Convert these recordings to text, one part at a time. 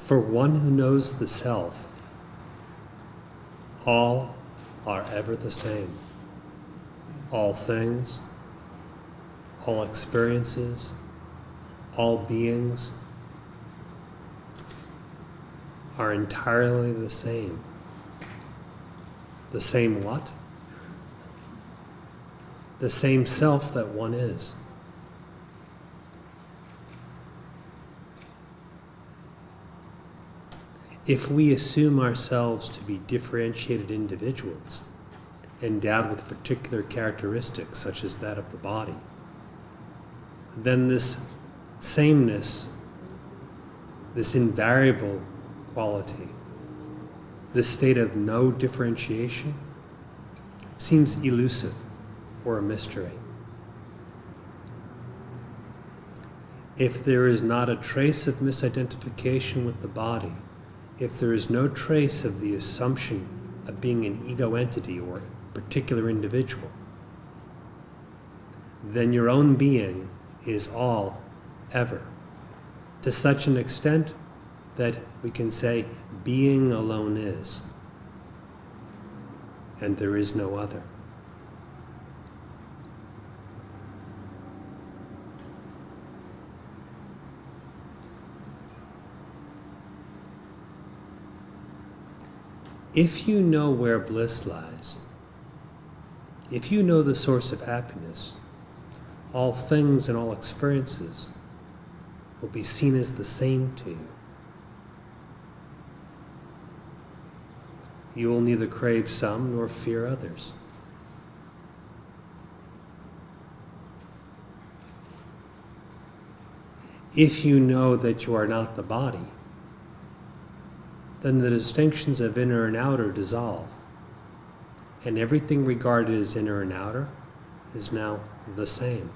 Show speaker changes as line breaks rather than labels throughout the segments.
For one who knows the self, all are ever the same. All things, all experiences, all beings are entirely the same. The same what? The same self that one is. If we assume ourselves to be differentiated individuals, endowed with particular characteristics such as that of the body, then this sameness, this invariable quality, this state of no differentiation, seems elusive or a mystery. If there is not a trace of misidentification with the body, if there is no trace of the assumption of being an ego entity or a particular individual, then your own being is all ever, to such an extent that we can say being alone is, and there is no other. If you know where bliss lies, if you know the source of happiness, all things and all experiences will be seen as the same to you. You will neither crave some nor fear others. If you know that you are not the body, then the distinctions of inner and outer dissolve, and everything regarded as inner and outer is now the same.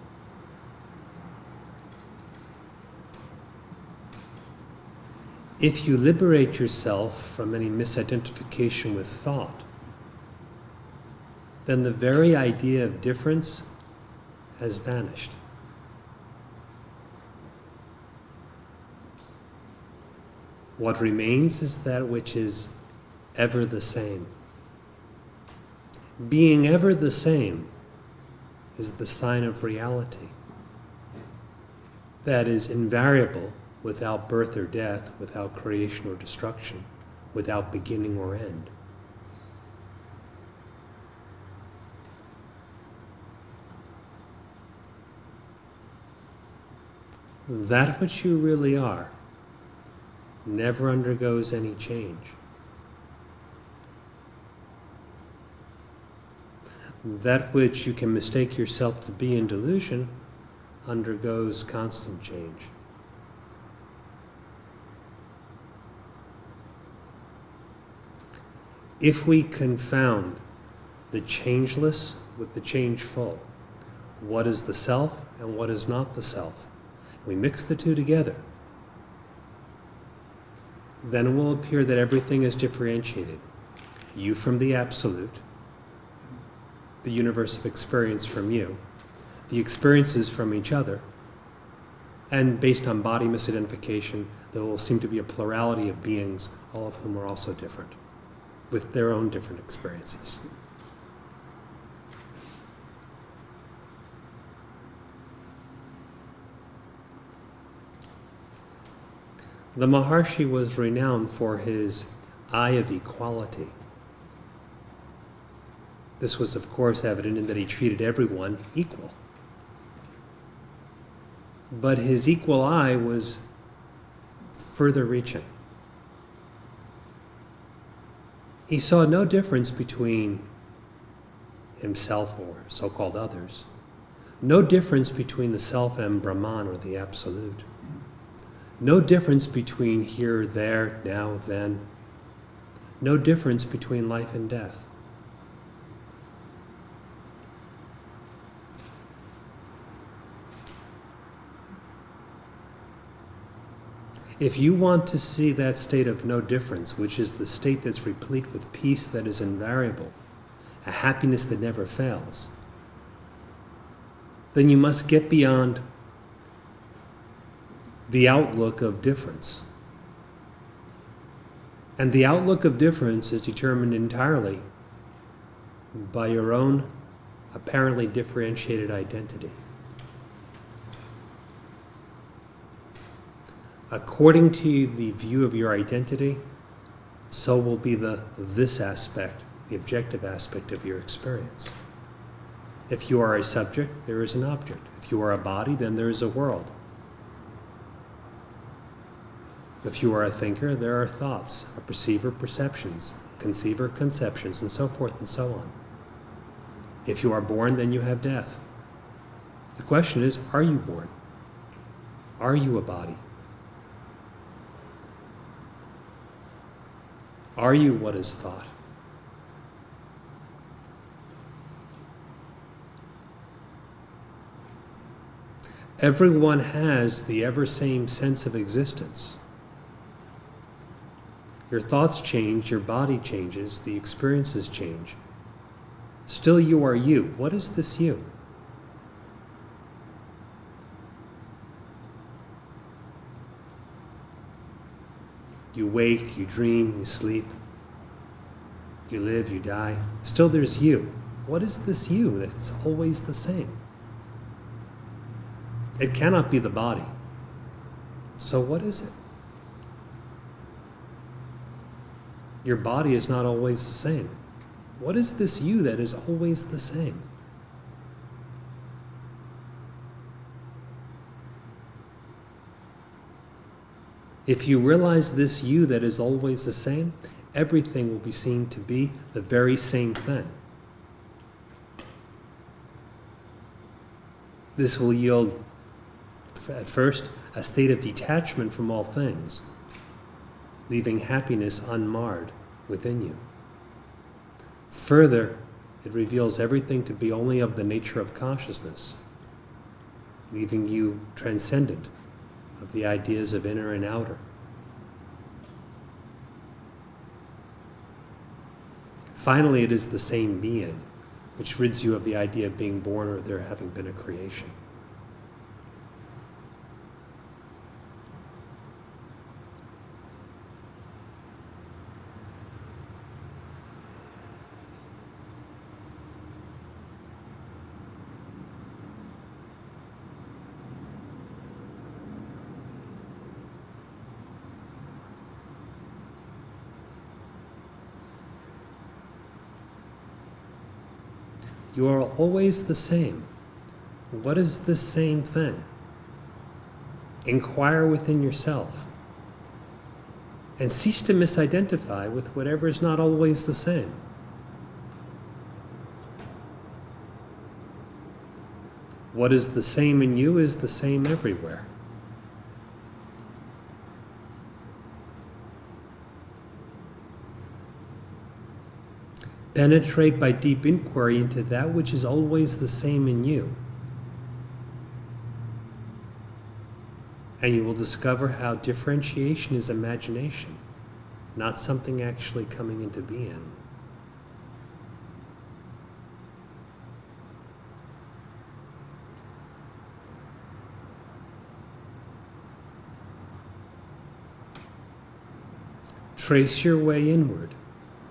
If you liberate yourself from any misidentification with thought, then the very idea of difference has vanished. What remains is that which is ever the same. Being ever the same is the sign of reality. That is invariable, without birth or death, without creation or destruction, without beginning or end. That which you really are never undergoes any change. That which you can mistake yourself to be in delusion undergoes constant change. If we confound the changeless with the changeful, what is the self and what is not the self, we mix the two together, then it will appear that everything is differentiated. You from the absolute, the universe of experience from you, the experiences from each other, and based on body misidentification, there will seem to be a plurality of beings, all of whom are also different, with their own different experiences. The Maharshi was renowned for his eye of equality. This was, of course, evident in that he treated everyone equal. But his equal eye was further reaching. He saw no difference between himself or so-called others. No difference between the self and Brahman or the Absolute. No difference between here, there, now, then. No difference between life and death. If you want to see that state of no difference, which is the state that's replete with peace that is invariable, a happiness that never fails, then you must get beyond the outlook of difference. And the outlook of difference is determined entirely by your own apparently differentiated identity. According to the view of your identity, so will be this aspect, the objective aspect of your experience. If you are a subject, there is an object. If you are a body, then there is a world. If you are a thinker, there are thoughts, a perceiver, perceptions, conceiver, conceptions, and so forth and so on. If you are born, then you have death. The question is, are you born? Are you a body? Are you what is thought? Everyone has the ever same sense of existence. Your thoughts change, your body changes, the experiences change. Still you are you. What is this you? You wake, you dream, you sleep, you live, you die. Still there's you. What is this you that's always the same? It cannot be the body. So what is it? Your body is not always the same. What is this you that is always the same? If you realize this you that is always the same, everything will be seen to be the very same thing. This will yield, at first, a state of detachment from all things, leaving happiness unmarred within you. Further, it reveals everything to be only of the nature of consciousness, leaving you transcendent of the ideas of inner and outer. Finally, it is the same being, which rids you of the idea of being born or there having been a creation. You are always the same. What is this same thing? Inquire within yourself and cease to misidentify with whatever is not always the same. What is the same in you is the same everywhere. Penetrate by deep inquiry into that which is always the same in you. And you will discover how differentiation is imagination, not something actually coming into being. Trace your way inward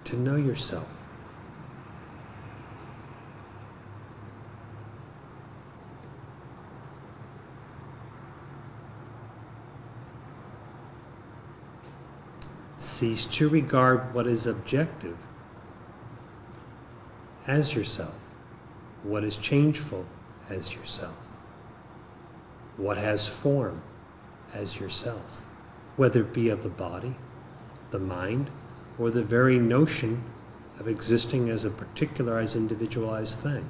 to know yourself. Cease to regard what is objective as yourself, what is changeful as yourself, what has form as yourself, whether it be of the body, the mind, or the very notion of existing as a particularized, individualized thing,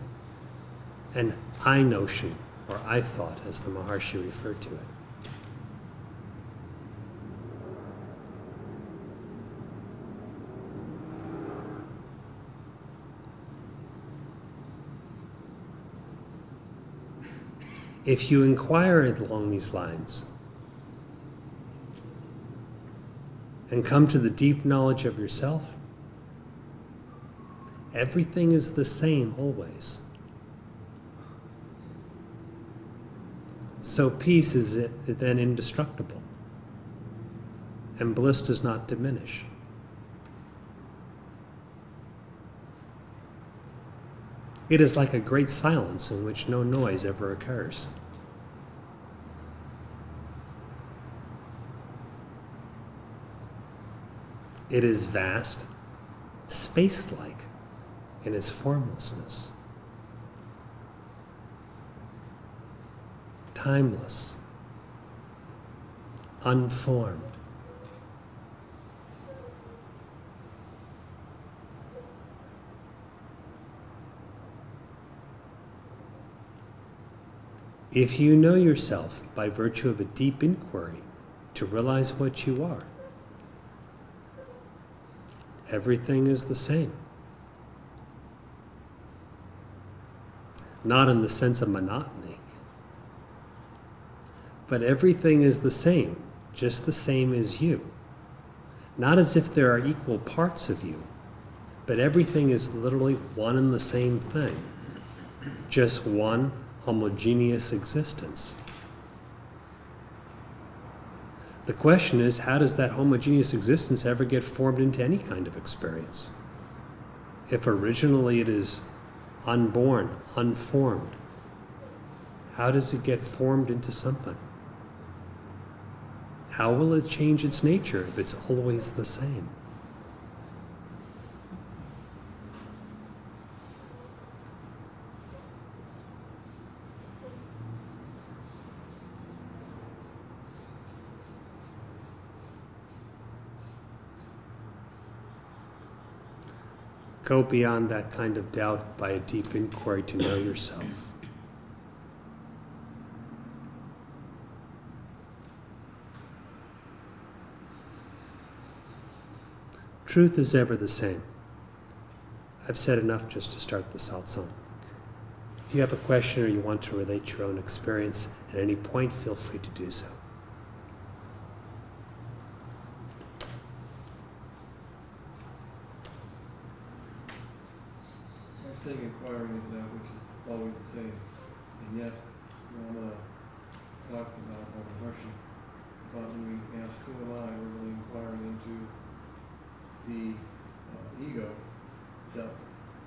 an I notion, or I thought, as the Maharshi referred to it. If you inquire along these lines and come to the deep knowledge of yourself, everything is the same always. So peace is then indestructible, and bliss does not diminish. It is like a great silence in which no noise ever occurs. It is vast, space-like in its formlessness, timeless, unformed. If you know yourself by virtue of a deep inquiry to realize what you are, everything is the same. Not in the sense of monotony, but everything is the same, just the same as you. Not as if there are equal parts of you, but everything is literally one and the same thing, just one homogeneous existence. The question is, how does that homogeneous existence ever get formed into any kind of experience? If originally it is unborn, unformed, how does it get formed into something? How will it change its nature if it's always the same? Go beyond that kind of doubt by a deep inquiry to know yourself. Truth is ever the same. I've said enough just to start the Satsang. If you have a question or you want to relate your own experience at any point, feel free to do so.
Saying inquiring into that which is always the same, and yet I'm going to talk about Harshi, about when we ask who am I, we're really inquiring into the ego self.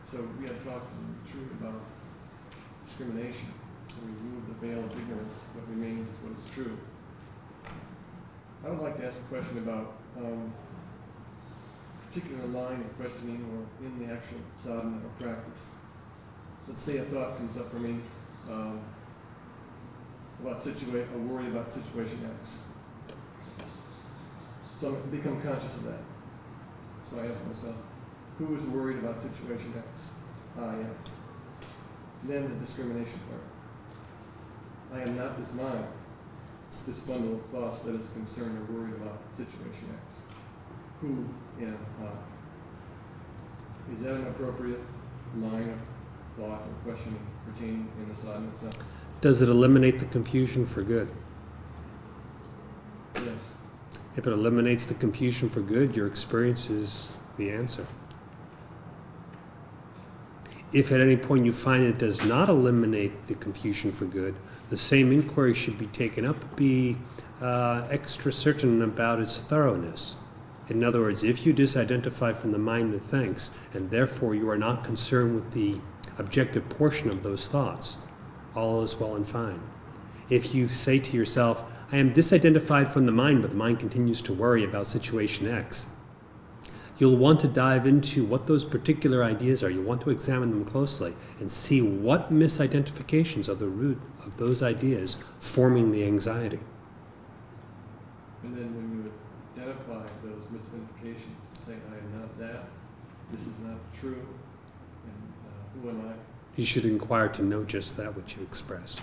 So we had talked in the truth about discrimination. So we remove the veil of ignorance. What remains is what is true. I would like to ask a question about particular line of questioning or in the actual sadhana or practice. Let's say a thought comes up for me about a worry about situation X. So I become conscious of that. So I ask myself, who is worried about situation X? I am. Then the discrimination part. I am not this mind, this bundle of thoughts that is concerned or worried about situation X. Who am I? Is that an appropriate line of thought or questioning pertaining in the sadhana itself?
Does it eliminate the confusion for good?
Yes.
If it eliminates the confusion for good, your experience is the answer. If at any point you find it does not eliminate the confusion for good, the same inquiry should be taken up, be extra certain about its thoroughness. In other words, if you disidentify from the mind that thinks, and therefore you are not concerned with the objective portion of those thoughts, all is well and fine. If you say to yourself, I am disidentified from the mind, but the mind continues to worry about situation X, you'll want to dive into what those particular ideas are. You'll want to examine them closely and see what misidentifications are the root of those ideas forming the anxiety.
And then when you identify those misidentifications, to say, I am not that, this is not true, and who am I?
You should inquire to know just that which you expressed.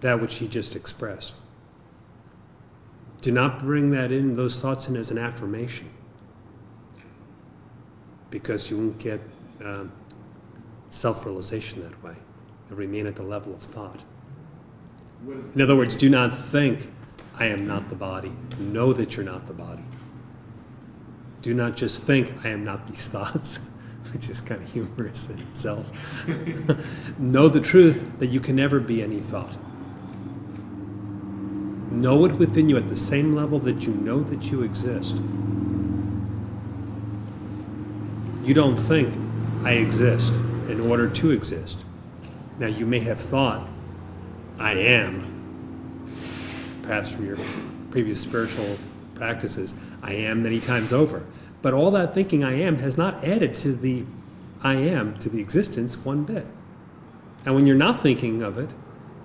That which he just expressed. Do not bring those thoughts in as an affirmation, because you won't get self-realization that way. You'll remain at the level of thought. In other words, do not think, I am not the body. Know that you're not the body. Do not just think, I am not these thoughts, which is kind of humorous in itself. Know the truth that you can never be any thought. Know it within you at the same level that you know that you exist. You don't think, I exist in order to exist. Now, you may have thought, I am, perhaps from your previous spiritual practices, I am many times over. But all that thinking I am has not added to the I am, to the existence, one bit. And when you're not thinking of it,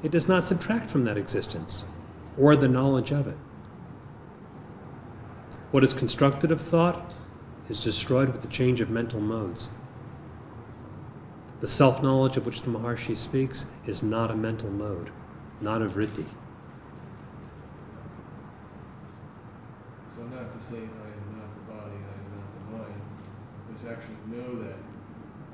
it does not subtract from that existence or the knowledge of it. What is constructed of thought is destroyed with the change of mental modes. The self-knowledge of which the Maharshi speaks is not a mental mode, not a vritti.
So not to say I am not the body, I am not the mind, but to actually know that.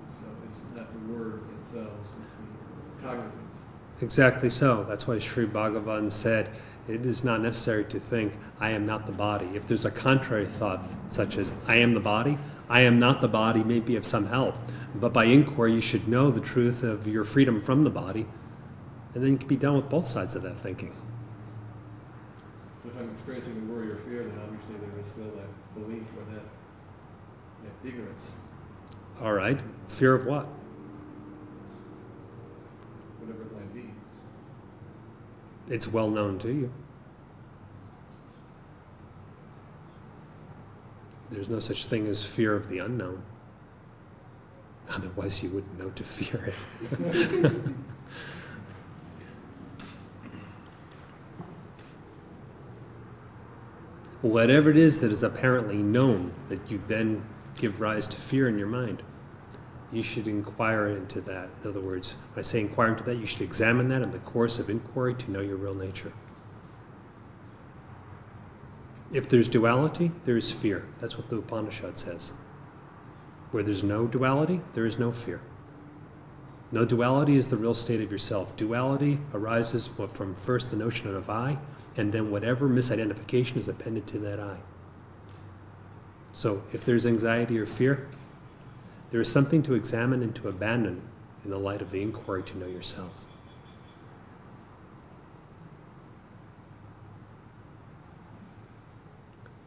So it's not the words themselves, it's the cognizance.
Exactly so. That's why Sri Bhagavan said, it is not necessary to think, I am not the body. If there's a contrary thought, such as, I am the body, I am not the body may be of some help. But by inquiry, you should know the truth of your freedom from the body, and then you can be done with both sides of that thinking.
So if I'm experiencing a worry or fear, then obviously there is still that belief or that ignorance.
All right. Fear of what?
Whatever it might be.
It's well known to you. There's no such thing as fear of the unknown. Otherwise you wouldn't know to fear it. Whatever it is that is apparently known, that you then give rise to fear in your mind, you should inquire into that. In other words, when I say inquire into that, you should examine that in the course of inquiry to know your real nature. If there's duality, there is fear. That's what the Upanishad says. Where there's no duality, there is no fear. No duality is the real state of yourself. Duality arises from first the notion of I, and then whatever misidentification is appended to that I. So if there's anxiety or fear, there is something to examine and to abandon in the light of the inquiry to know yourself.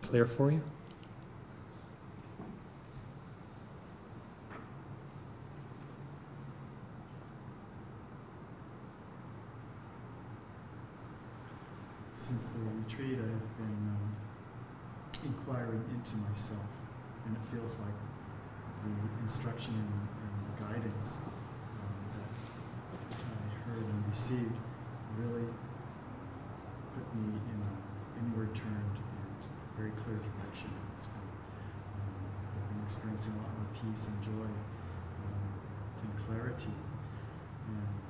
Clear for you?
Since the retreat, I've been inquiring into myself, and it feels like the instruction and the guidance that I heard and received really put me in an inward turned and very clear direction. I've been experiencing a lot more peace and joy and clarity, and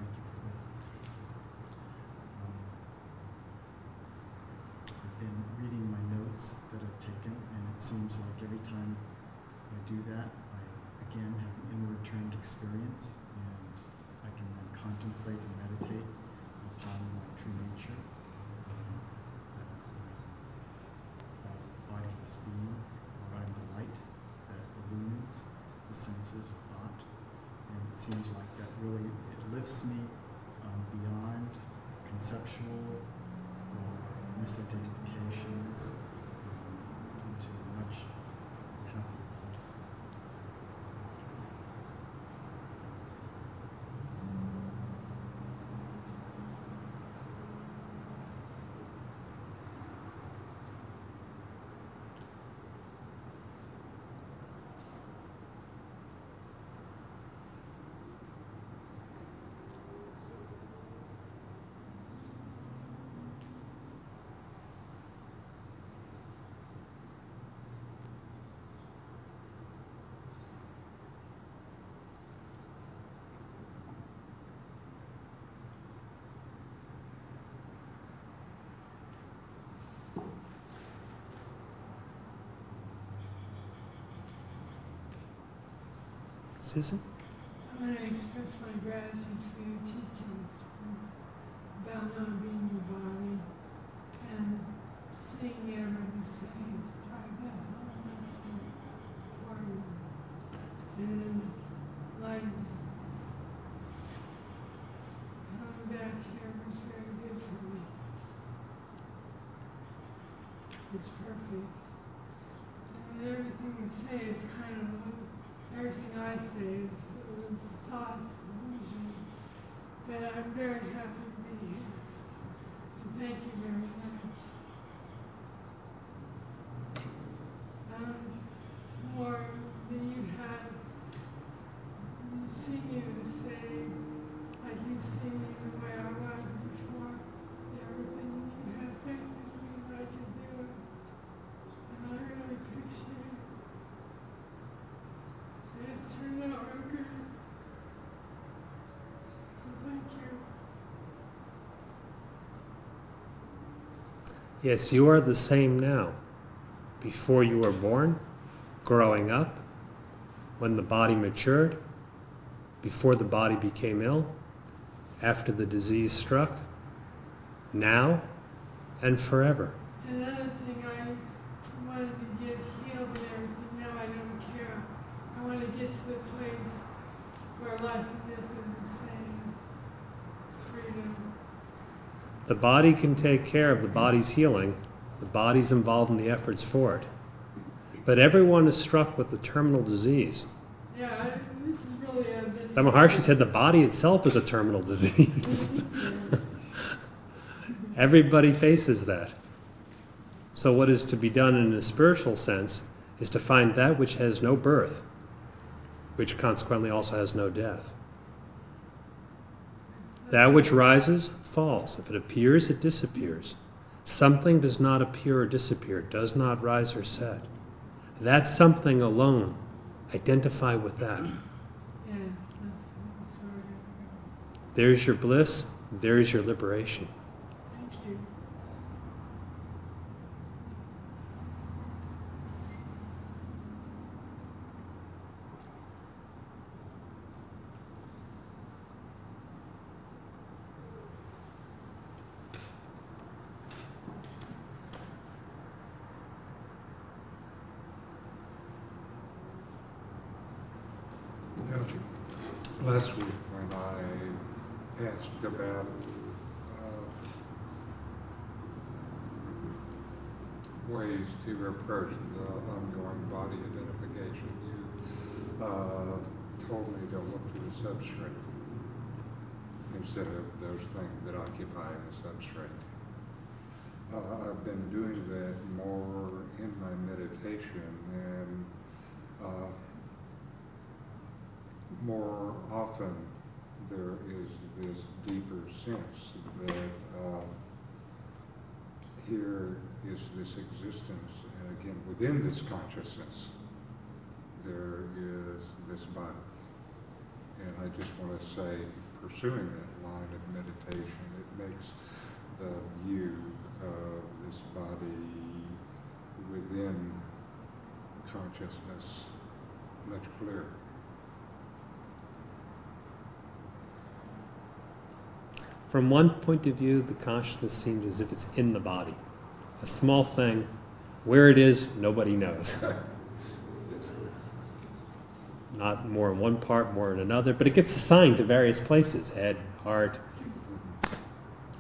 thank you for that. I've been reading my notes that I've taken, and it seems like every time I do that, I again have an inward turned experience, and I can then contemplate and meditate upon my true nature, that bodiless being, or I'm the light that illumines the senses of thought. And it seems like that really, it lifts me beyond conceptual misidentifications into a much happier place.
Susan?
I want to express my gratitude for your teachings about not being your body and seeing everything saved. Try that home. That's really important. And like coming back here was very good for me. It's perfect. And there everything you say is kind of, everything I say is thoughts, illusion. But I'm very happy to be here. And thank you very much. More than you have, you see me the same, like you see me the way I was before. Everything you have faith in me that I can do it. And I really appreciate it. And it's turned out real good. So thank you.
Yes, you are the same now. Before you were born, growing up, when the body matured, before the body became ill, after the disease struck, now and forever.
Another thing, I wanted to get healed and everything. Now I don't care. I want to get to the place where life and death is the same. Freedom.
The body can take care of the body's healing. The body's involved in the efforts for it. But everyone is struck with the terminal disease.
Yeah, this is really a bit.
The Maharshi said the body itself is a terminal disease. Everybody faces that. So what is to be done in a spiritual sense is to find that which has no birth, which consequently also has no death. That which rises, falls. If it appears, it disappears. Something does not appear or disappear, does not rise or set. That something alone, identify with that.
Yes, that's where we're going to go.
There's your bliss, there's your liberation.
Thank you.
Last week when I asked about ways to approach the ongoing body identification, you told me to look to the substrate instead of those things that occupy the substrate. I've been doing that more in my meditation, and more often there is this deeper sense that here is this existence, and again, within this consciousness, there is this body. And I just want to say, pursuing that line of meditation, it makes the view of this body within consciousness much clearer.
From one point of view, the consciousness seems as if it's in the body. A small thing. Where it is, nobody knows. Not more in one part, more in another, but it gets assigned to various places. Head, heart,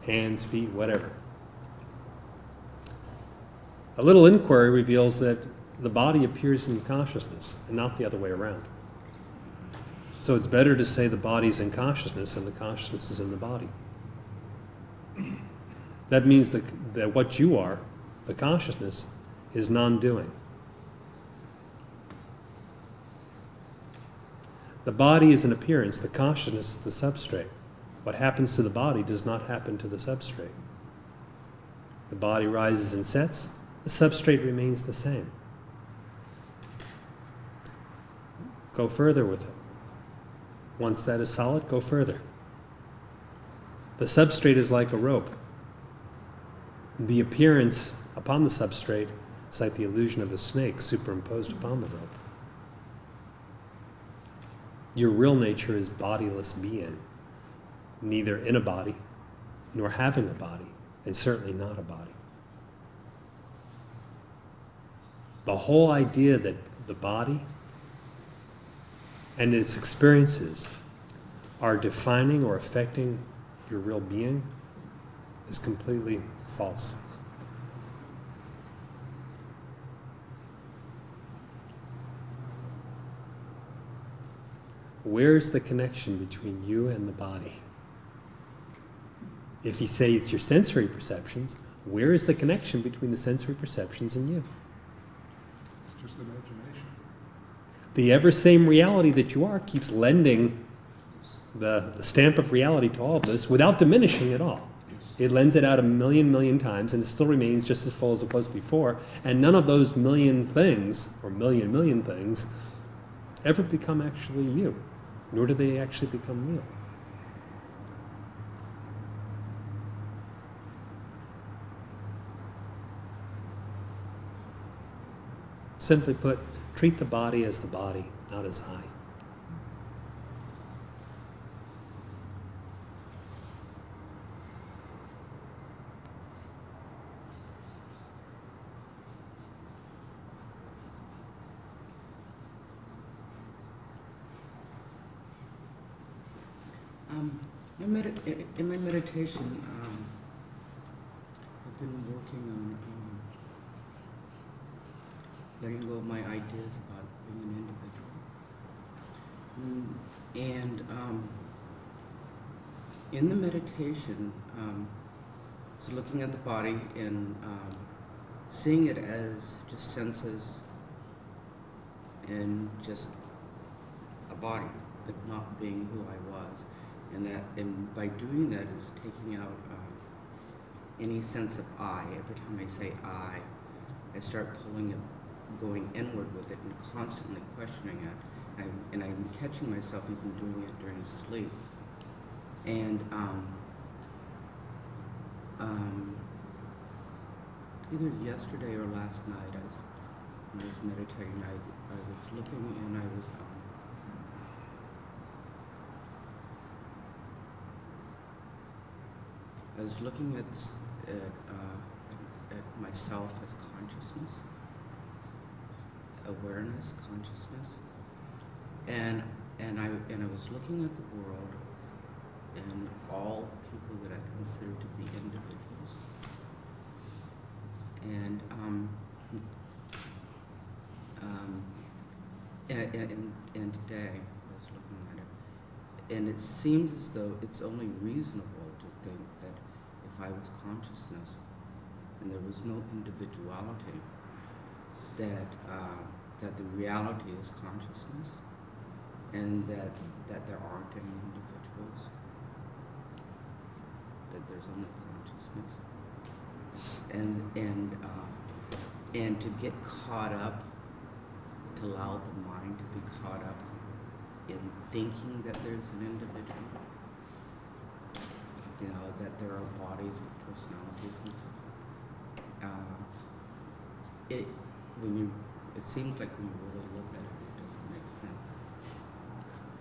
hands, feet, whatever. A little inquiry reveals that the body appears in consciousness and not the other way around. So it's better to say the body's in consciousness and the consciousness is in the body. That means that what you are, the consciousness, is non-doing. The body is an appearance, the consciousness is the substrate. What happens to the body does not happen to the substrate. The body rises and sets, the substrate remains the same. Go further with it. Once that is solid, go further. The substrate is like a rope. The appearance upon the substrate is like the illusion of a snake superimposed upon the rope. Your real nature is bodiless being, neither in a body, nor having a body, and certainly not a body. The whole idea that the body and its experiences are defining or affecting your real being is completely false. where's the connection between you and the body? If you say it's your sensory perceptions, where is the connection between the sensory perceptions and you?
It's just imagination.
The ever same reality that you are keeps lending the stamp of reality to all of this without diminishing at all. It lends it out a million times, and it still remains just as full as it was before. And none of those million things, or million things, ever become actually you, nor do they actually become real. Simply put, treat the body as the body, not as I.
In my meditation, I've been working on letting go of my ideas about being an individual. And in the meditation, so looking at the body and seeing it as just senses and just a body, but not being who I was. And by doing that is taking out any sense of I. Every time I say I start pulling it, going inward with it, and constantly questioning it. And I'm catching myself even doing it during sleep. And either yesterday or last night, as I was meditating, I was looking and I was looking at myself as consciousness, awareness, consciousness, and I was looking at the world and all people that I consider to be individuals, and today I was looking at it, and it seems as though it's only reasonable to think that if I was consciousness and there was no individuality, that the reality is consciousness, and that there aren't any individuals, that there's only consciousness, and to get caught up, to allow the mind to be caught up in thinking that there's an individual. You know, that there are bodies with personalities and stuff. It seems like when you really look at it, it doesn't make sense.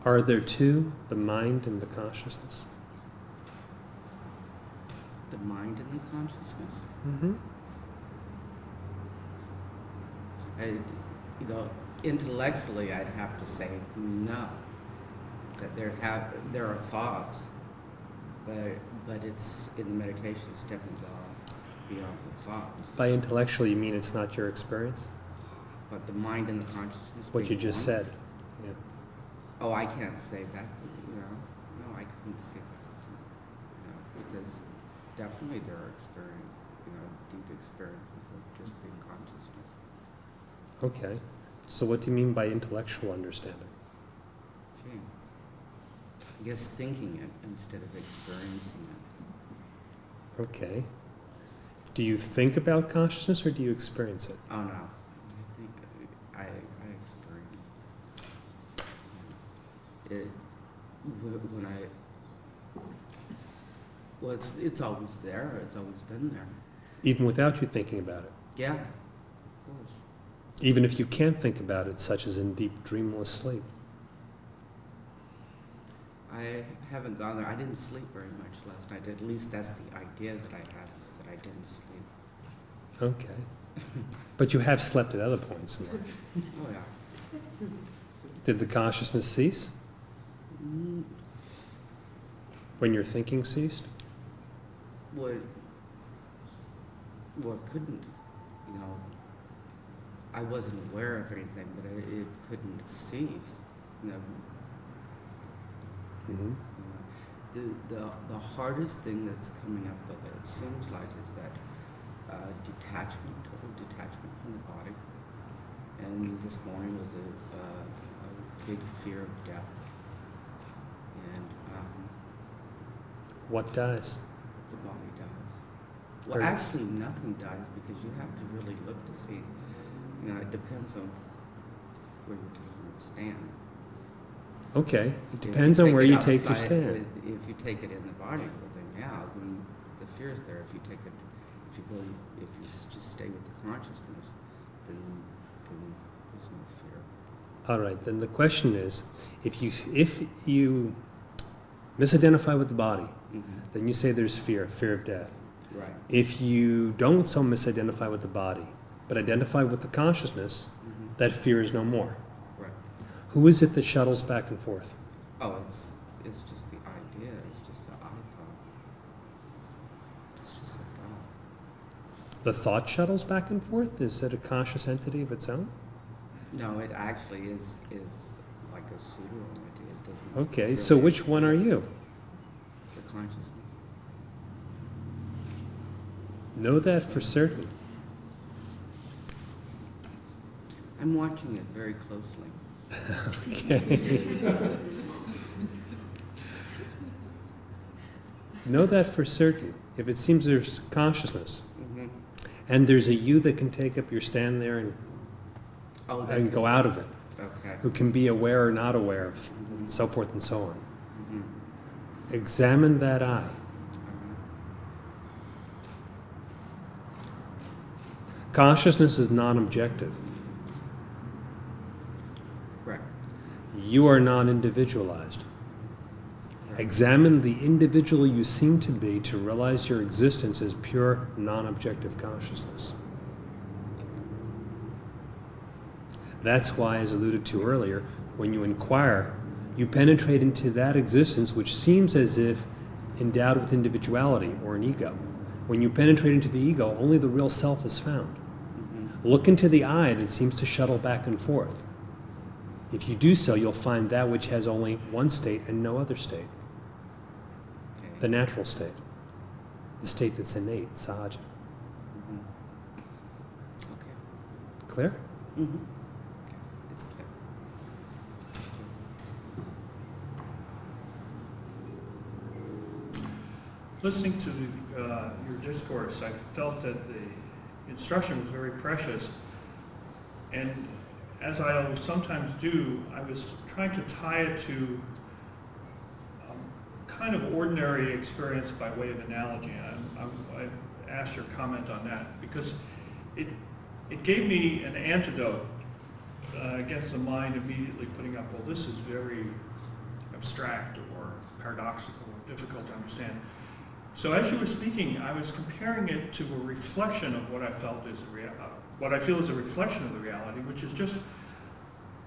Are there two, the mind and the consciousness?
The mind and the consciousness?
Mm-hmm.
Intellectually, I'd have to say no. That there are thoughts, but it's in the meditation, it's definitely beyond the thoughts.
By intellectual, you mean it's not your experience?
But the mind and the consciousness.
What you just said. Yeah.
Oh, I can't say that. No, I couldn't say that. Because definitely there are deep experiences of just being consciousness.
Okay. So what do you mean by intellectual understanding?
Gee. I guess thinking it instead of experiencing it.
Okay. Do you think about consciousness or do you experience it?
Oh no, I experience it. When it's always there. It's always been there.
Even without you thinking about it?
Yeah, of course.
Even if you can't think about it, such as in deep dreamless sleep?
I haven't gone there. I didn't sleep very much last night. At least that's the idea that I have, is that I didn't sleep.
Okay. But you have slept at other points in life.
Oh yeah.
Did the consciousness cease?
Mm,
When your thinking ceased?
well, it couldn't. I wasn't aware of anything, but it couldn't cease.
Mhm.
The hardest thing that's coming up, though, that it seems like, is that detachment, total detachment from the body. And this morning was a big fear of death. And
What dies?
the body dies. Well,
Or-
actually, nothing dies because you have to really look to see. You know, it depends on where you're taking your stand.
Okay, it
If
depends on where you take your
outside,
stand.
If you take it in the body, well then yeah, then the fear is there. If you take it, if you just stay with the consciousness, then there's no fear.
All right, then the question is, if you misidentify with the body, then you say there's fear of death.
Right.
If you don't so misidentify with the body, but identify with the consciousness, that fear is no more.
Right.
Who is it that shuttles back and forth?
Oh, it's just the idea. It's just the I thought. It's just a thought.
The thought shuttles back and forth? Is it a conscious entity of its own?
No, it actually is like a pseudo-entity. It doesn't.
Okay,
really
so which one are
exist.
you?
The consciousness.
Know that for certain.
I'm watching it very closely.
Okay. Know that for certain. If it seems there's consciousness, and there's a you that can take up your stand there
Oh,
and go out of it,
Okay.
who can be aware or not aware of, and so forth and so on.
Mhm.
Examine that I. Consciousness is non-objective.
Correct.
You are non-individualized. Examine the individual you seem to be to realize your existence as pure non-objective consciousness. That's why, as alluded to earlier, when you inquire, you penetrate into that existence which seems as if endowed with individuality or an ego. When you penetrate into the ego, only the real self is found. Look into the I that seems to shuttle back and forth. If you do so, you'll find that which has only one state and no other state.
Okay.
The natural state. The state that's innate, sahaja.
Mhm. Okay.
Clear?
Mm-hmm. It's clear.
Listening to your discourse, I felt that the instruction was very precious. And as I always sometimes do, I was trying to tie it to kind of ordinary experience by way of analogy. I asked your comment on that because it gave me an antidote against the mind immediately putting up, well, this is very abstract or paradoxical or difficult to understand. So as you were speaking, I was comparing it to a reflection of what I felt is what I feel is a reflection of the reality, which is just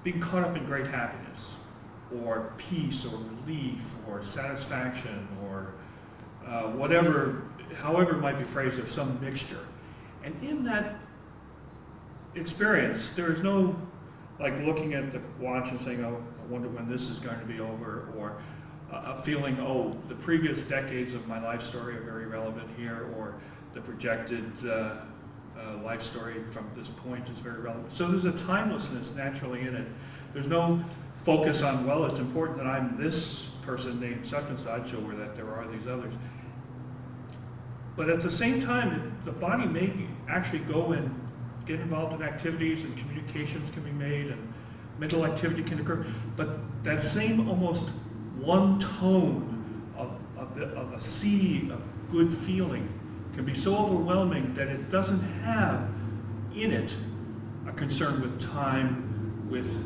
being caught up in great happiness, or peace, or relief, or satisfaction, or whatever, however it might be phrased, of some mixture. And in that experience, there is no like looking at the watch and saying, oh, I wonder when this is going to be over, or a feeling, oh, the previous decades of my life story are very relevant here, or the projected life story from this point is very relevant. So there's a timelessness naturally in it. There's no focus on, well, it's important that I'm this person named such and such, or that there are these others. But at the same time, the body may actually go and get involved in activities, and communications can be made, and mental activity can occur. But that same almost one tone of a sea of good feeling can be so overwhelming that it doesn't have in it a concern with time, with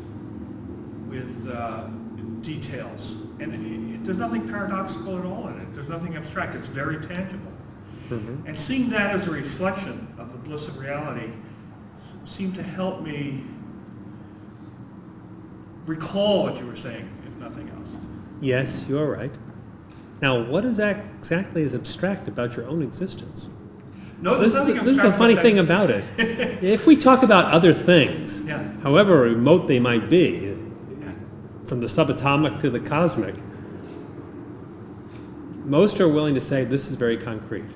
details. And there's nothing paradoxical at all in it. There's nothing abstract. It's very tangible.
Mm-hmm.
And seeing that as a reflection of the bliss of reality seemed to help me recall what you were saying, if nothing else.
Yes, you're right. Now, what is exactly is abstract about your own existence?
No, there's nothing
This is the
abstract
funny
about
thing
that.
about it. If we talk about other things,
Yeah.
however remote they might be, from the subatomic to the cosmic, Most are willing to say this is very concrete.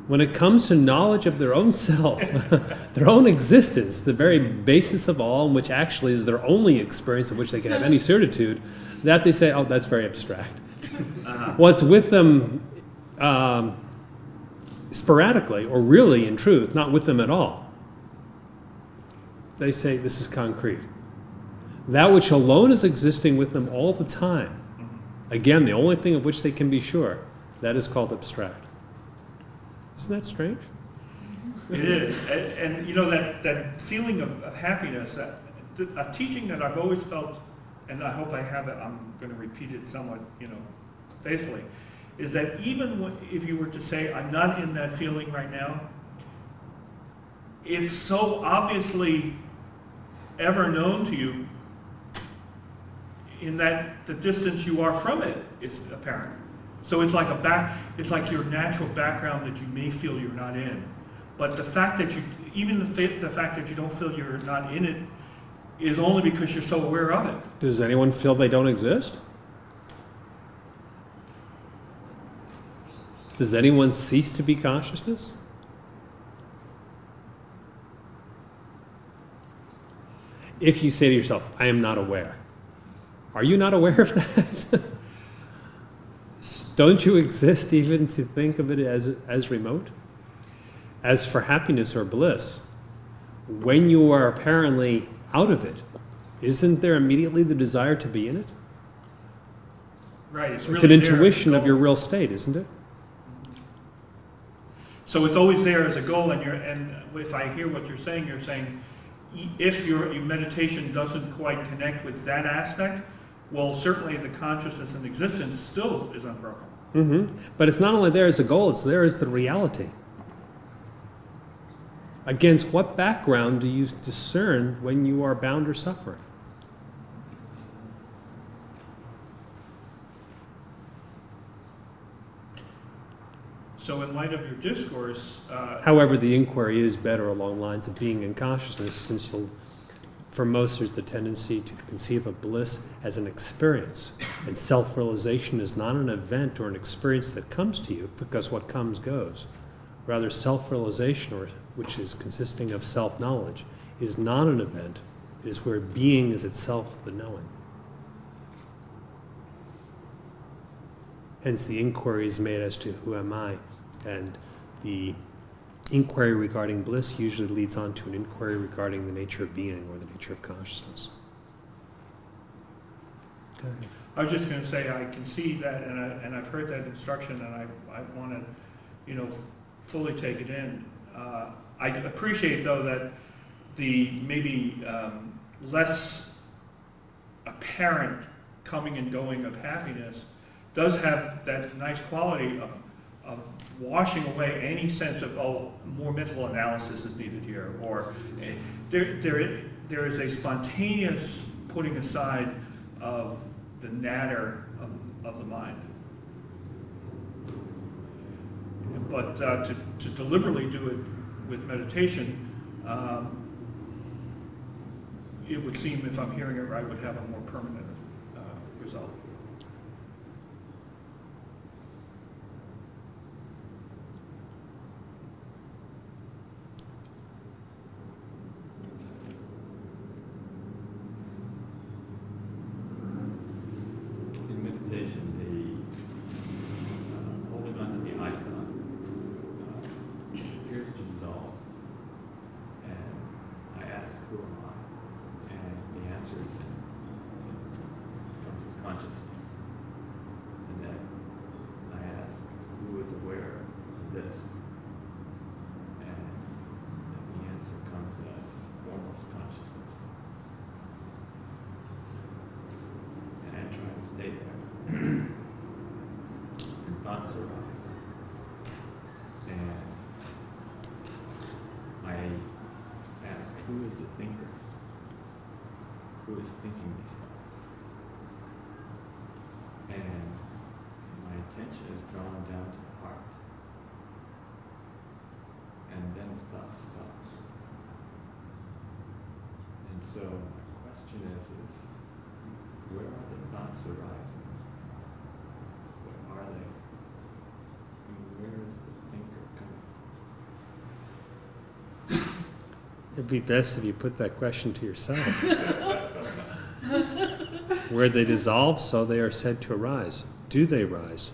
When it comes to knowledge of their own self, their own existence, the very basis of all, which actually is their only experience of which they can have any certitude, that they say, oh, that's very abstract. What's with them sporadically, or really in truth, not with them at all, they say this is concrete. That which alone is existing with them all the time, again, the only thing of which they can be sure, that is called abstract. Isn't that strange?
It is, and you know that feeling of happiness, a teaching that I've always felt, and I hope I have it, I'm going to repeat it somewhat, faithfully, is that even if you were to say, I'm not in that feeling right now, it's so obviously ever known to you in that the distance you are from it is apparent. So it's like it's like your natural background that you may feel you're not in. But the fact that the fact that you don't feel you're not in it is only because you're so aware of it.
Does anyone feel they don't exist? Does anyone cease to be consciousness? If you say to yourself, I am not aware, are you not aware of that? Don't you exist even to think of it as remote? As for happiness or bliss, when you are apparently out of it, isn't there immediately the desire to be in it?
Right. It's
An
really there as a
intuition of
goal.
your real state, isn't it?
So it's always there as a goal, and if I hear what you're saying if your meditation doesn't quite connect with that aspect, well, certainly the consciousness and existence still is unbroken.
Mm-hmm. But it's not only there as a goal, it's there as the reality. Against what background do you discern when you are bound or suffering?
So in light of your discourse,
However, the inquiry is better along lines of being in consciousness, since for most there's the tendency to conceive of bliss as an experience, and self-realization is not an event or an experience that comes to you, because what comes goes. Rather, self-realization, which is consisting of self-knowledge, is not an event. It is where being is itself the knowing. Hence, the inquiry is made as to who am I, and the inquiry regarding bliss usually leads on to an inquiry regarding the nature of being or the nature of consciousness. Okay.
I was just going to say I can see that, and I've heard that instruction, and I want to, fully take it in. I appreciate though that the maybe less apparent coming and going of happiness does have that nice quality of washing away any sense of, more mental analysis is needed here, or there is a spontaneous putting aside of the natter of the mind. But to deliberately do it with meditation, it would seem, if I'm hearing it right, would have a more permanent result.
In meditation, holding on to the icon appears to dissolve, and I ask, who am I? And the answer is comes as consciousness. And then I ask, who is aware of this? And the answer comes as formless consciousness. And I try to stay there. And thoughts arise. And I ask, who is the thinker? Who is thinking these thoughts? And my attention is drawn down to the heart. And then the thought stops. And so my question is where are the thoughts arising? Where are they?
It'd be best if you put that question to yourself. Where they dissolve, so they are said to arise. Do they rise?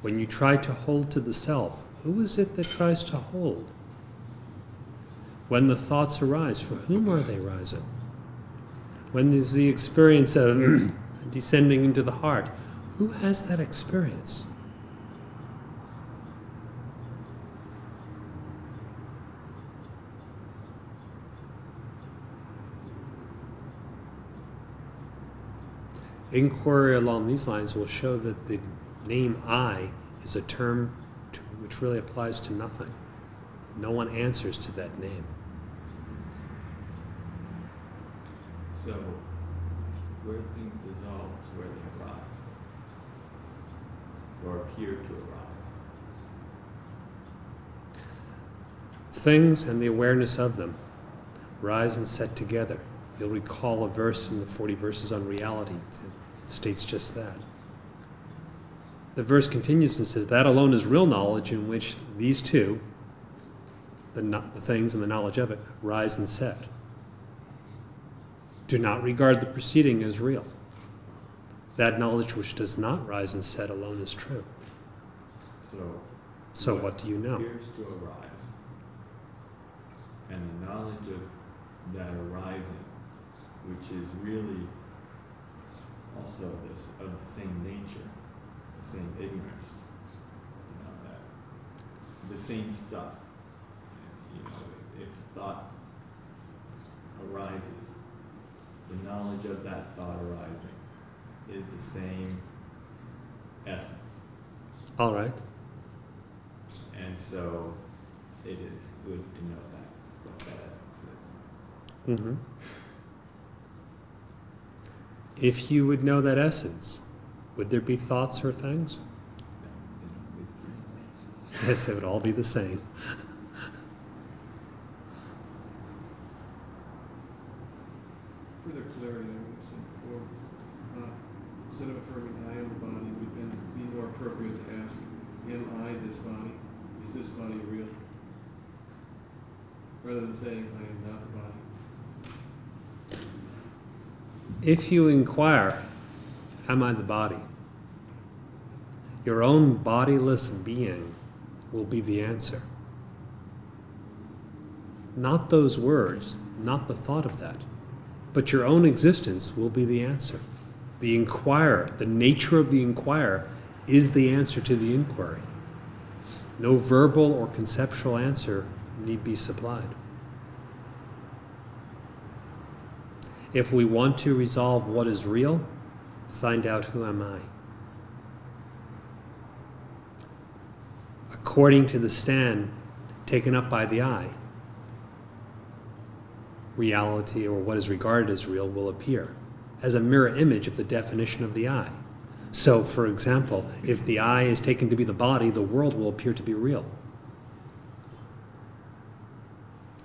When you try to hold to the self, who is it that tries to hold? When the thoughts arise, for whom are they rising? When there's the experience of descending into the heart, who has that experience? Inquiry along these lines will show that the name I is a term which really applies to nothing. No one answers to that name.
So, where things dissolve is where they arise, or appear to arise.
Things and the awareness of them rise and set together. You'll recall a verse in the 40 verses on reality that states just that. The verse continues and says, that alone is real knowledge in which these two, the things and the knowledge of it, rise and set. Do not regard the preceding as real. That knowledge which does not rise and set alone is true. So what do you know?
Appears to arise, and the knowledge of that arising, which is really also this of the same nature, the same ignorance, that the same stuff. If thought arises, the knowledge of that thought arising is the same essence.
All right.
And so it is good to know what that essence is.
Mm-hmm. If you would know that essence, would there be thoughts or things? Yes, it would all be the same.
Further clarity, I would have said before, instead of affirming I am the body, it would then be more appropriate to ask, am I this body? Is this body real? Rather than saying I am not the body.
If you inquire, am I the body? Your own bodiless being will be the answer. Not those words, not the thought of that, but your own existence will be the answer. The inquirer, the nature of the inquirer, is the answer to the inquiry. No verbal or conceptual answer need be supplied. If we want to resolve what is real, find out who am I. According to the stand taken up by the I, reality, or what is regarded as real, will appear as a mirror image of the definition of the I. So, for example, if the I is taken to be the body, the world will appear to be real.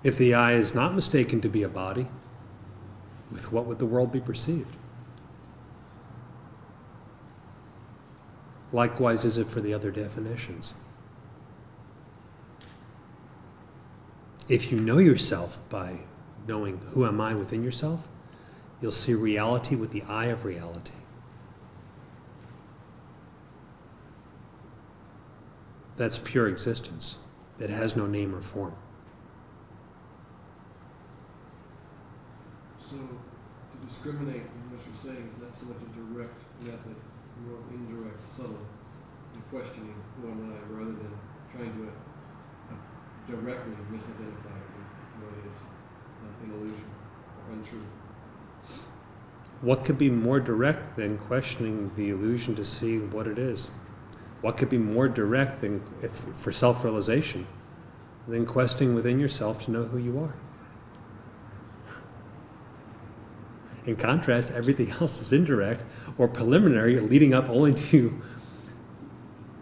If the I is not mistaken to be a body, with what would the world be perceived? Likewise is it for the other definitions. If you know yourself by knowing who am I within yourself, you'll see reality with the eye of reality. That's pure existence that has no name or form.
So, to discriminate in what you're saying is not so much a direct method, more indirect, subtle, in questioning who am I, rather than trying to directly misidentify it with what is an illusion or untrue.
What could be more direct than questioning the illusion to see what it is? What could be more direct than, for self-realization, than questioning within yourself to know who you are? In contrast, everything else is indirect or preliminary, leading up only to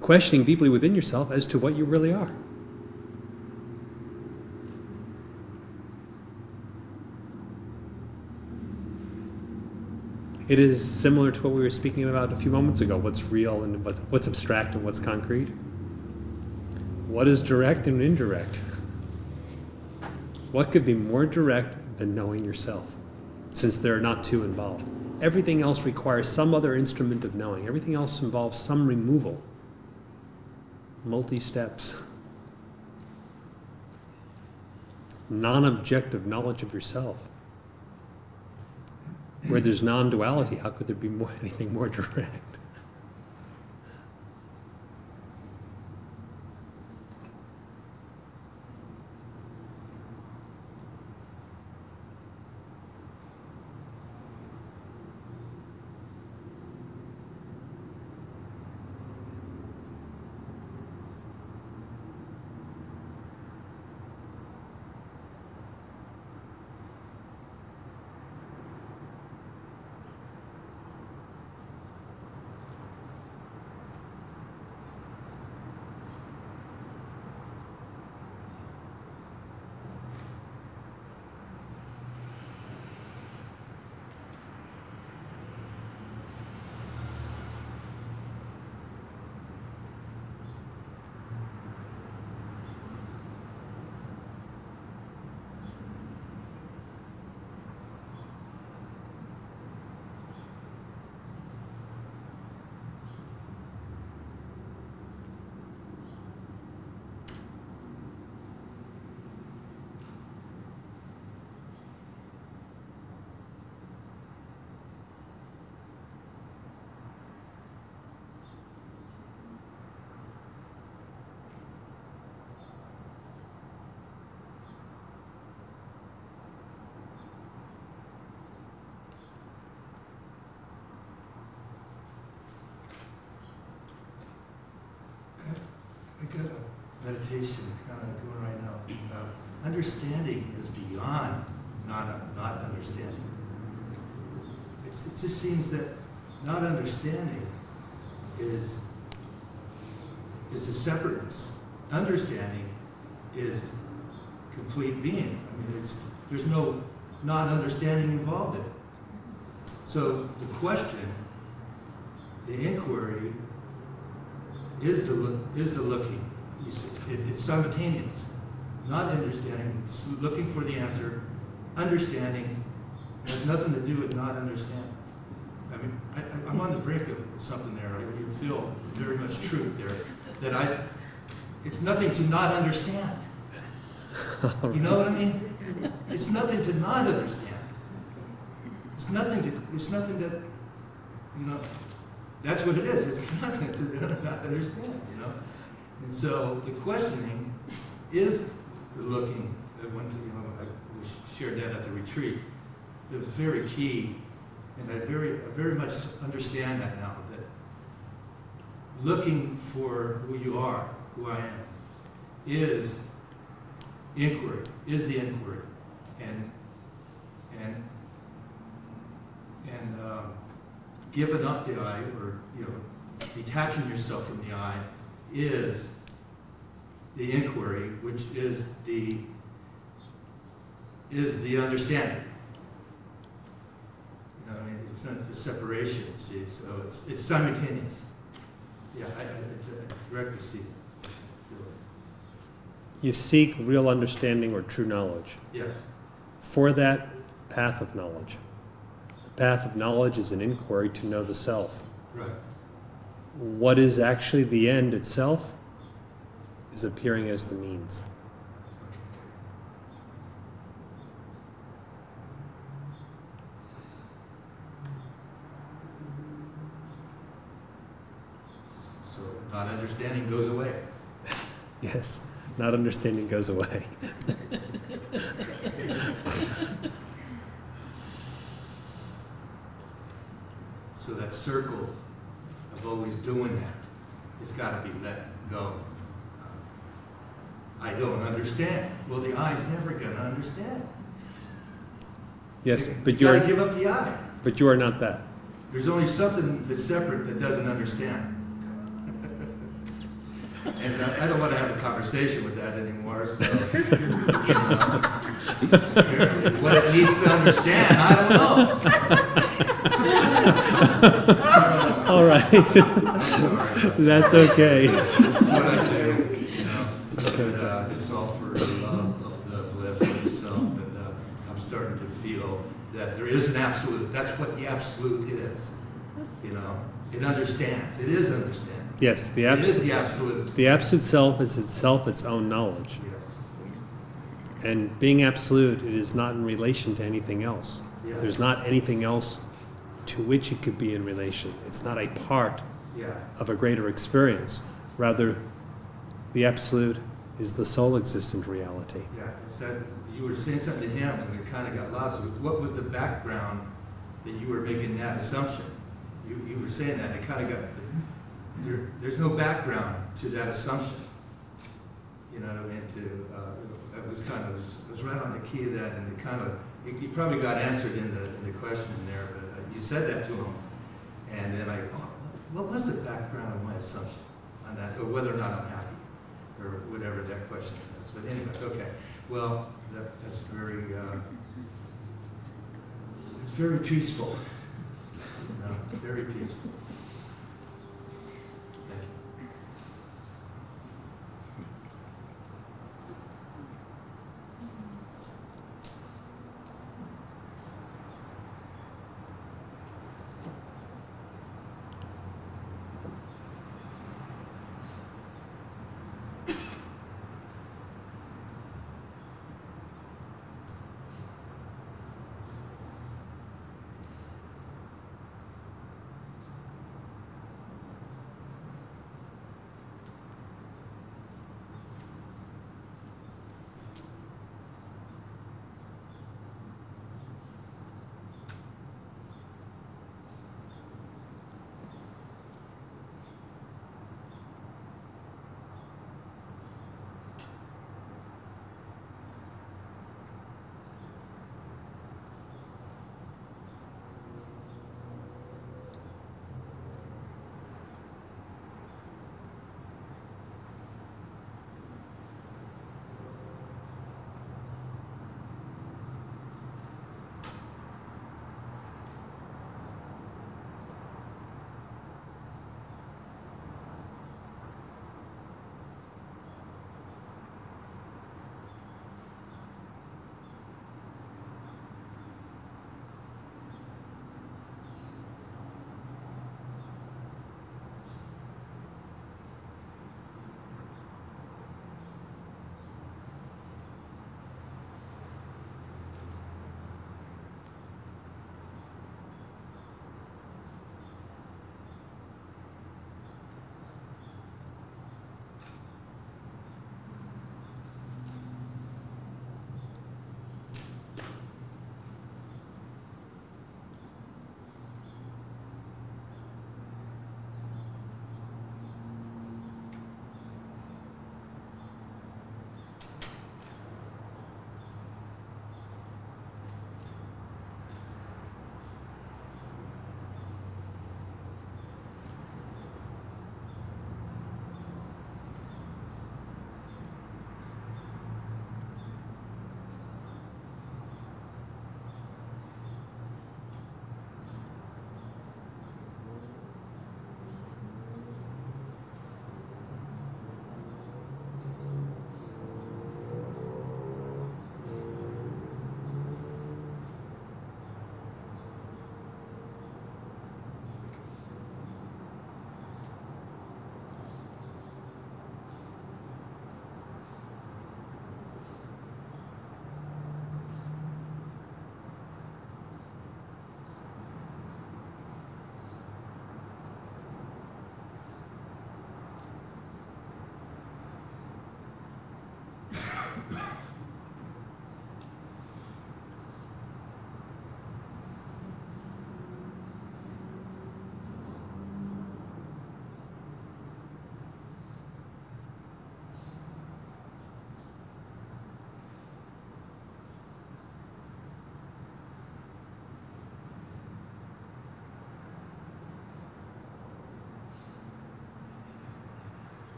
questioning deeply within yourself as to what you really are. It is similar to what we were speaking about a few moments ago, what's real and what's abstract and what's concrete. What is direct and indirect? What could be more direct than knowing yourself, since there are not two involved? Everything else requires some other instrument of knowing. Everything else involves some removal. Multi-steps. Non-objective knowledge of yourself. Where there's non-duality, how could there be anything more direct?
I got a meditation kind of going right now. Understanding is beyond not understanding. It just seems that not understanding is a separateness. Understanding is complete being. I mean, there's no not understanding involved in it. So the question, the inquiry, is the looking. It's simultaneous. Not understanding, it's looking for the answer. Understanding has nothing to do with not understanding. I mean, I'm on the brink of something there. I can feel very much truth there. That it's nothing to not understand. You know what I mean? It's nothing to not understand. It's nothing that, you know, that's what it is. It's nothing to not understand, you know. And so the questioning is the looking. We shared that at the retreat. It was very key, and I very much understand that now. That looking for who you are, who I am, is inquiry. Is the inquiry, and giving up the I, or detaching yourself from the I, is the inquiry, which is the understanding. You know, I mean, it's not the separation. See, so it's simultaneous. Yeah, I directly see it.
You seek real understanding or true knowledge.
Yes.
For that path of knowledge. The path of knowledge is an inquiry to know the self.
Right.
What is actually the end itself is appearing as the means.
So not understanding goes away.
Yes, not understanding goes away.
So that circle of always doing that has got to be let go. I don't understand. Well, the I's never going to understand.
Yes, but
you
you
got to
are.
give up the I.
But you are not that.
There's only something that's separate that doesn't understand. And I don't want to have a conversation with that anymore, so apparently what it needs to understand, I don't know.
All right.
I'm sorry.
That's okay.
It's what I do, you know. But, it's all for the love of the bliss of the self. is an absolute. That's what the absolute is. You know, it understands. It is understanding.
Yes, the
It is
absolute.
the absolute.
The absolute self is itself its own knowledge.
Yes.
And being absolute, it is not in relation to anything else.
Yes.
There's not anything else to which it could be in relation. It's not a part
Yeah.
of a greater experience. Rather, the absolute is the sole-existent reality.
Yeah. It's that you were saying something to him, and it kind of got lost. What was the background that you were making that assumption? You were saying that, and it kind of got. There's no background to that assumption. You know what I mean? It was kind of, it was right on the key of that, and it kind of, you probably got answered in the question there, but you said that to him, and then what was the background of my assumption on that, or whether or not I'm happy, or whatever that question is. But anyway, okay. Well, that's very, it's very peaceful. You know, very peaceful. Thank you.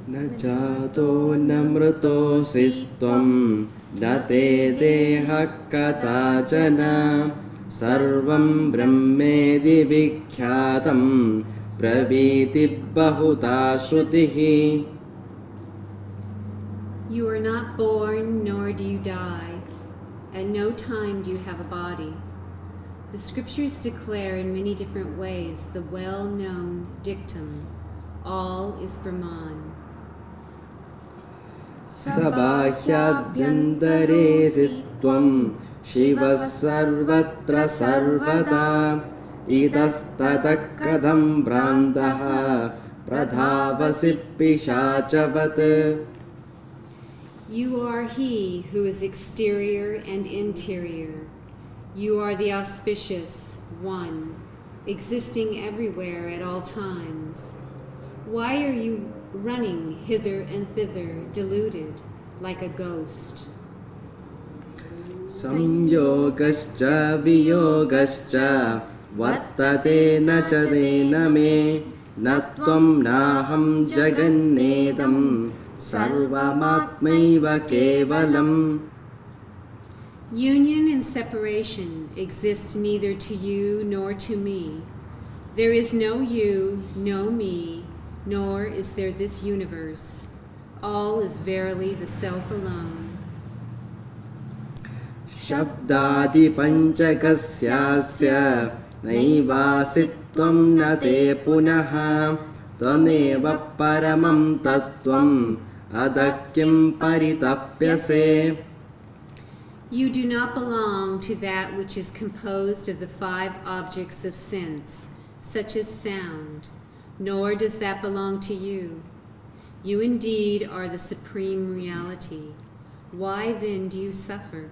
न जातो न मृतोऽसि त्वं न ते देहः कदाचन सर्वं ब्रह्मेति विख्यातं ब्रवीति बहुधा श्रुतिः.
You are not born, nor do you die. At no time do you have a body. The scriptures declare in many different ways the well-known dictum, all is Brahman.
Sabhyabyantare tvam Shivas sarvatra sarvada Idastatak kadam brandaha Pradhavasi pishachavat.
You are he who is exterior and interior. You are the auspicious one, existing everywhere at all times. Why are you running hither and thither, deluded, like a ghost?
Samyogascha viyogascha Vartate na cha tena me Na tvam naham jagannedam Sarvamatmaiva kevalam.
Union and separation exist neither to you nor to me. There is no you, no me, nor is there this universe. All is verily the Self alone.
Shabdadi panchakasyasya naivasitvam na te punaha Tvaneva paramam tattvam adakyam paritapyase.
You do not belong to that which is composed of the 5 objects of sense, such as sound, nor does that belong to you. You indeed are the supreme reality. Why then do you suffer?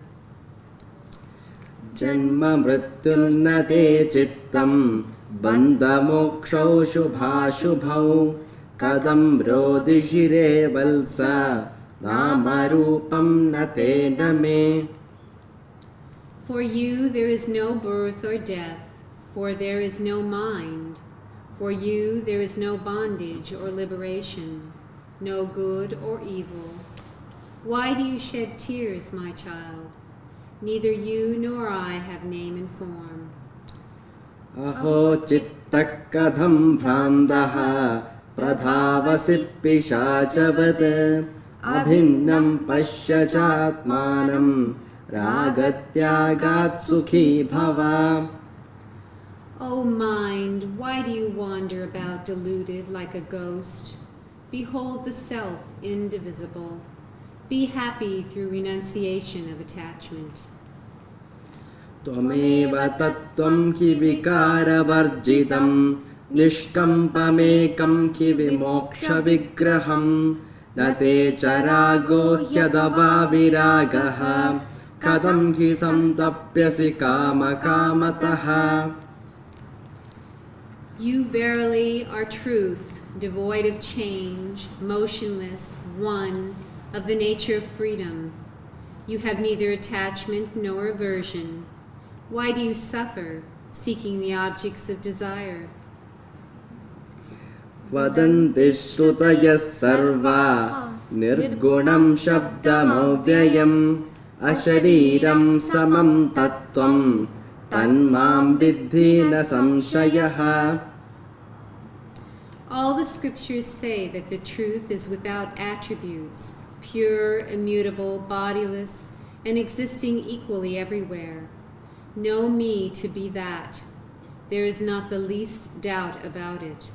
Janma mrityunna te chittam bandha mokshau shubhashubhau kadam rodishire valsa namarupam na te name.
For you there is no birth or death, for there is no mind. For you there is no bondage or liberation, no good or evil. Why do you shed tears, my child? Neither you nor I have name and form.
Aho chittak kadham bhrandaha pradhavasi pishachavat abhinnam pasya chatmanam ragatyagat sukhi bhava.
O mind, why do you wander about deluded like a ghost? Behold the self indivisible. Be happy through renunciation of attachment.
Tvameva tattvam hi vikara varjitam nishkampamekam hi vimoksha vigraham nate charago hyadava viragaha kadam hi samtapyasi kama kamataha.
You verily are truth, devoid of change, motionless, one, of the nature of freedom. You have neither attachment nor aversion. Why do you suffer, seeking the objects of desire?
Vadanti shrutayas sarva nirgunam shabdamavyayam ashariram samam tattvam tanmam vidhi na samshayaha.
All the scriptures say that the truth is without attributes, pure, immutable, bodiless, and existing equally everywhere. Know me to be that. There is not the least doubt about it.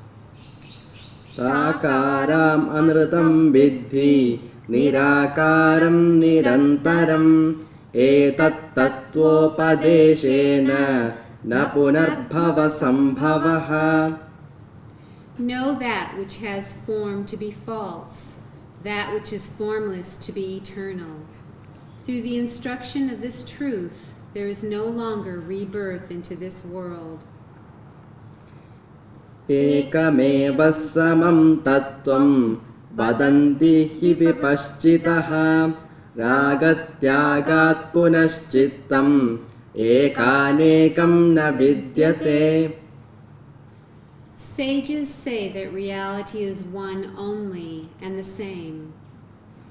Sakaram anrutam vidhi nirakaram nirantaram etat tattvopadeshena na punarbhava sambhavaha.
Know that which has form to be false, that which is formless to be eternal. Through the instruction of this truth, there is no longer rebirth into this world.
Ekameva samam tattvam vadanti hi vipaschitaha ragatyagat punaschittam ekanekam na vidyate.
Sages say that reality is one only and the same,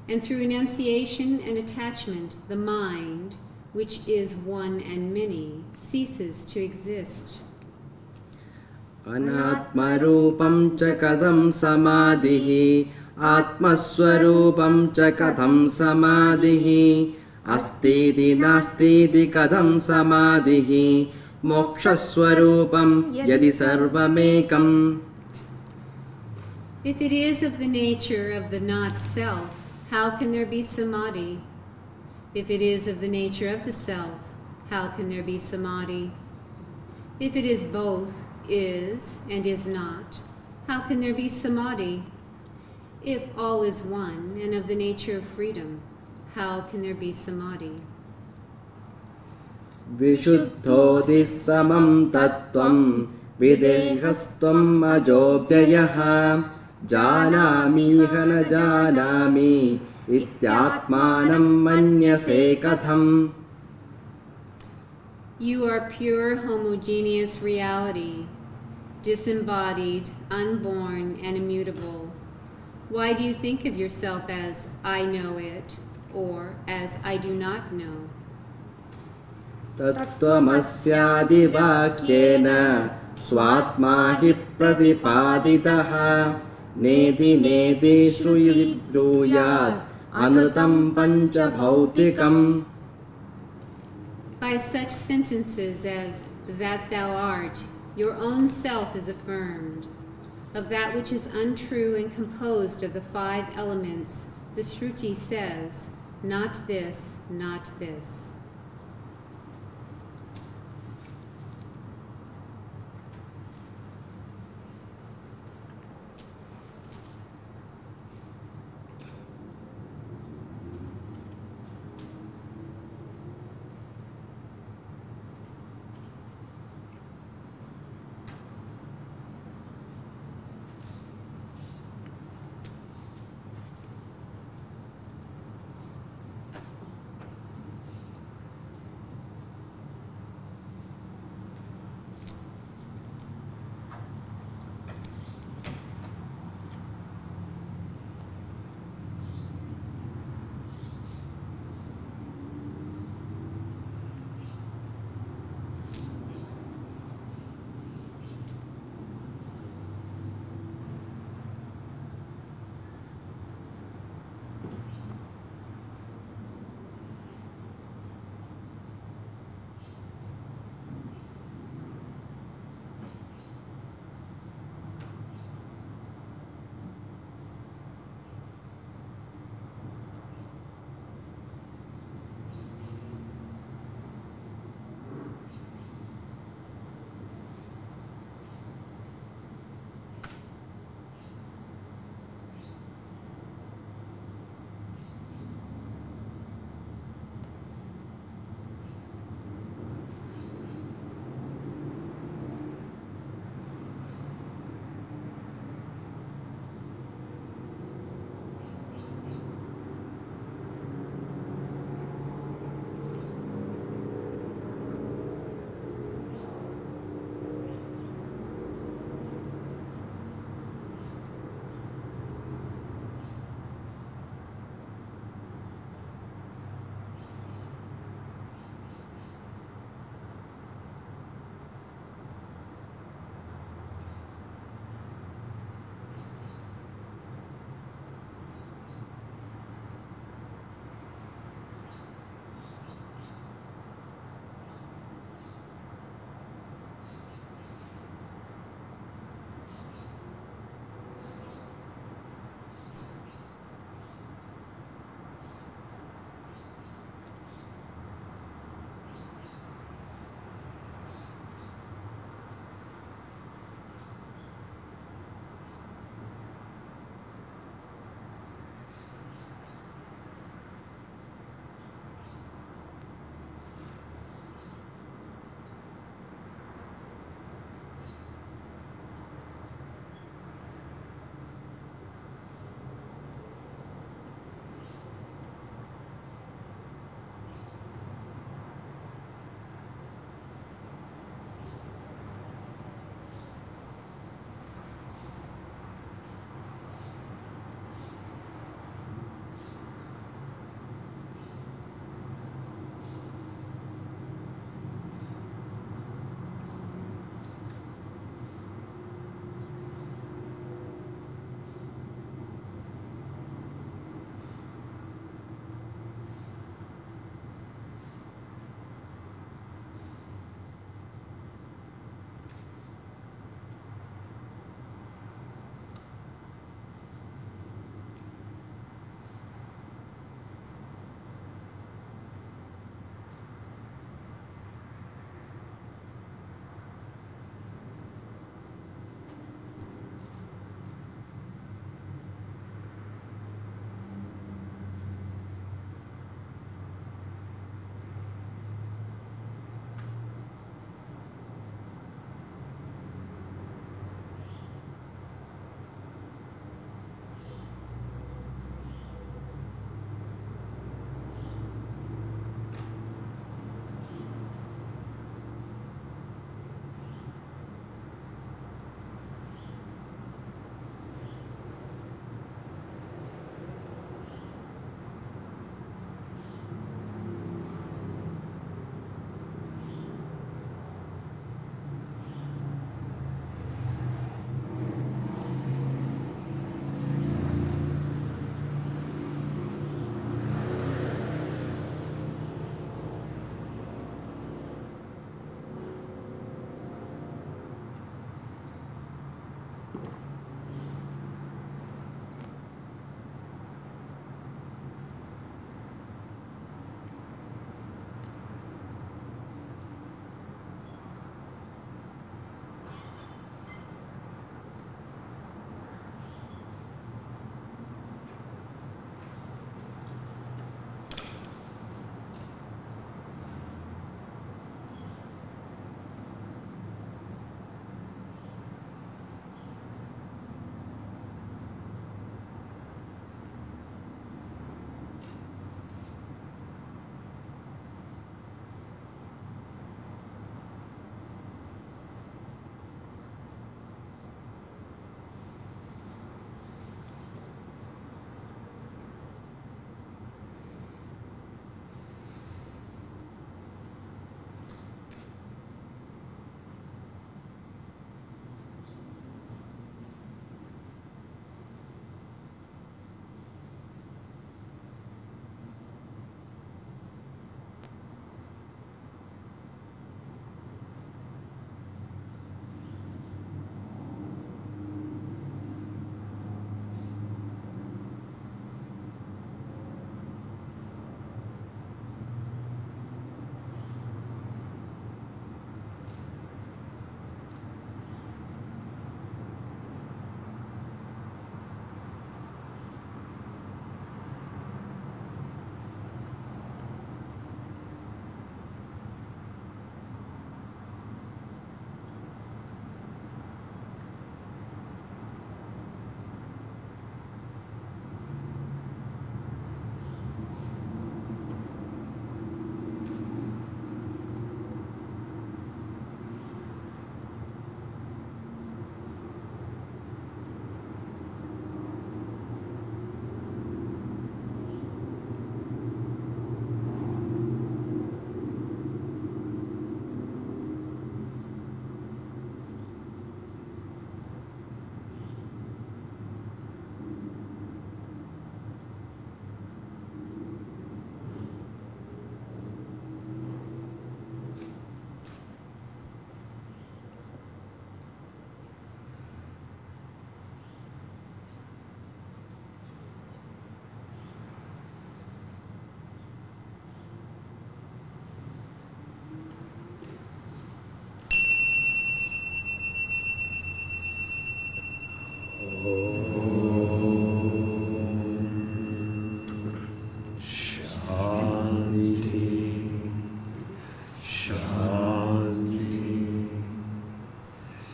and through enunciation and attachment, the mind, which is one and many, ceases to exist.
Anatmarupam cha kadam samadhihi Atmaswarupam cha kadam samadhihi Astiti nastiti kadam samadhihi Mokshaswarupam yadi sarvamekam.
If it is of the nature of the not self, how can there be samadhi? If it is of the nature of the self, how can there be samadhi? If it is both, is and is not, how can there be samadhi? If all is one and of the nature of freedom, how can there be samadhi?
Vishuddhodhi samam tattvam Videhastvam ajobhyayaha Janamiha na janami Ityatmanam manyase katham.
You are pure homogeneous reality, disembodied, unborn, and immutable. Why do you think of yourself as I know it or as I do not know?
Tattvamasyadi vakyena Swatma hi pratipaditaha Nedi nedi shruyadi bruyat Anrutam pancha bhautikam.
By such sentences as that thou art, your own self is affirmed. Of that which is untrue and composed of the 5 elements, the Shruti says, not this, not this.
Shanti, Shanti,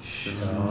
Shanti.